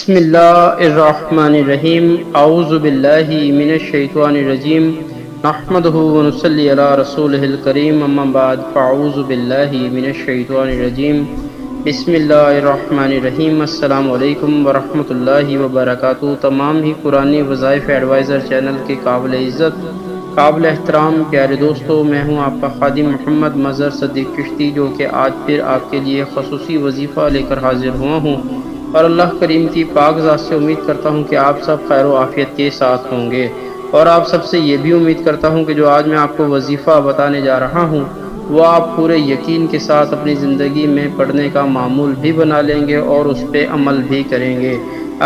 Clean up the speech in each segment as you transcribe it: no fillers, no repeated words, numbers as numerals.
بسم اللہ الرحمن الرحیم اعوذ باللہ من الشیطان الرجیم نحمدہ ونصلی علی رسولہ الکریم اما بعد فاعوذ باللہ من الشیطان الرجیم بسم اللہ الرحمن الرحیم السلام علیکم ورحمۃ اللہ وبرکاتہ۔ تمام ہی قرآنی وظائف ایڈوائزر چینل کے قابل عزت قابل احترام پیارے دوستو، میں ہوں آپ کا خادم محمد مظہر صدیق چشتی، جو کہ آج پھر آپ کے لیے خصوصی وظیفہ لے کر حاضر ہوا ہوں، اور اللہ کریم کی پاک ذات سے امید کرتا ہوں کہ آپ سب خیر و عافیت کے ساتھ ہوں گے، اور آپ سب سے یہ بھی امید کرتا ہوں کہ جو آج میں آپ کو وظیفہ بتانے جا رہا ہوں وہ آپ پورے یقین کے ساتھ اپنی زندگی میں پڑھنے کا معمول بھی بنا لیں گے اور اس پہ عمل بھی کریں گے۔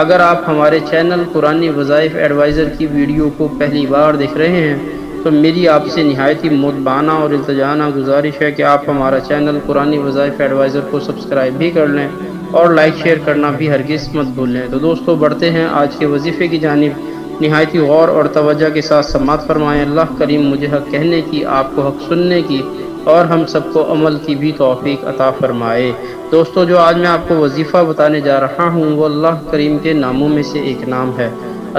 اگر آپ ہمارے چینل قرآنی وظائف ایڈوائزر کی ویڈیو کو پہلی بار دیکھ رہے ہیں تو میری آپ سے نہایت ہی مدبانہ اور التجانہ گزارش ہے کہ آپ ہمارا چینل قرآنی وظائف ایڈوائزر کو سبسکرائب بھی کر لیں اور لائک شیئر کرنا بھی ہرگز مت بھولیں۔ تو دوستو بڑھتے ہیں آج کے وظیفے کی جانب۔ نہایت ہی غور اور توجہ کے ساتھ سماعت فرمائیں۔ اللہ کریم مجھے حق کہنے کی، آپ کو حق سننے کی اور ہم سب کو عمل کی بھی توفیق عطا فرمائے۔ دوستو جو آج میں آپ کو وظیفہ بتانے جا رہا ہوں وہ اللہ کریم کے ناموں میں سے ایک نام ہے۔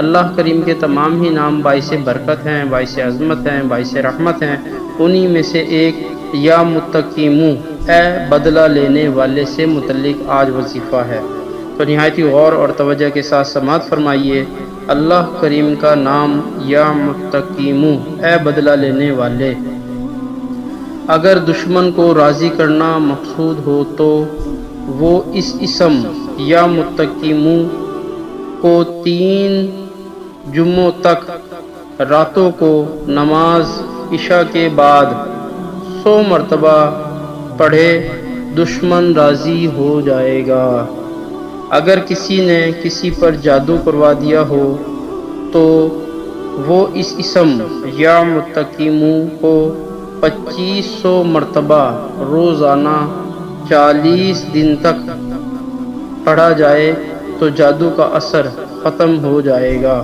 اللہ کریم کے تمام ہی نام باعث برکت ہیں، باعث عظمت ہیں، باعث رحمت ہیں۔ انہی میں سے ایک یا متقیمو، اے بدلہ لینے والے سے متعلق آج وظیفہ ہے، تو نہایت ہی غور اور توجہ کے ساتھ سماعت فرمائیے۔ اللہ کریم کا نام یا متقیمو، اے بدلہ لینے والے۔ اگر دشمن کو راضی کرنا مقصود ہو تو وہ اس اسم یا متقیمو کو 3 جمعوں تک راتوں کو نماز عشاء کے بعد 100 مرتبہ پڑھے، دشمن راضی ہو جائے گا۔ اگر کسی نے کسی پر جادو کروا دیا ہو تو وہ اس اسم یا متقیمو کو 2500 مرتبہ روزانہ 40 دن تک پڑھا جائے تو جادو کا اثر ختم ہو جائے گا۔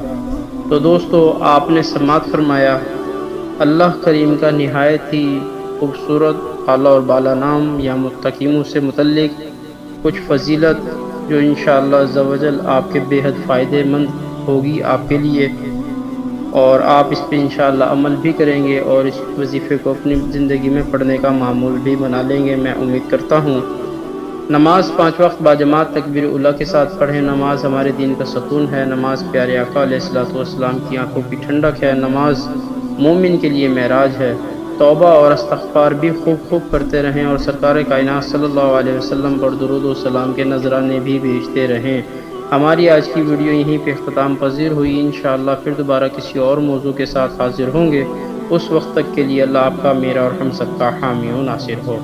تو دوستو آپ نے سماعت فرمایا اللہ کریم کا نہایت ہی خوبصورت اعلیٰ اور بالا نام یا متقیموں سے متعلق کچھ فضیلت جو انشاءاللہ عز و جل آپ کے بے حد فائدہ مند ہوگی آپ کے لیے، اور آپ اس پہ انشاءاللہ عمل بھی کریں گے اور اس وظیفے کو اپنی زندگی میں پڑھنے کا معمول بھی بنا لیں گے، میں امید کرتا ہوں۔ نماز 5 وقت باجماعت تکبیر اولیٰ کے ساتھ پڑھیں۔ نماز ہمارے دین کا ستون ہے، نماز پیارے آقا علیہ الصلوۃ والسلام کی آنکھوں کی ٹھنڈک ہے، نماز مومن کے لیے معراج ہے۔ توبہ اور استغفار بھی خوب کرتے رہیں اور سرکار کائنات صلی اللہ علیہ وسلم پر درود و سلام کے نذرانے بھی بھیجتے رہیں۔ ہماری آج کی ویڈیو یہیں پہ اختتام پذیر ہوئی، انشاءاللہ پھر دوبارہ کسی اور موضوع کے ساتھ حاضر ہوں گے۔ اس وقت تک کے لیے اللہ آپ کا، میرا اور ہم سب کا حامی و ناصر ہو۔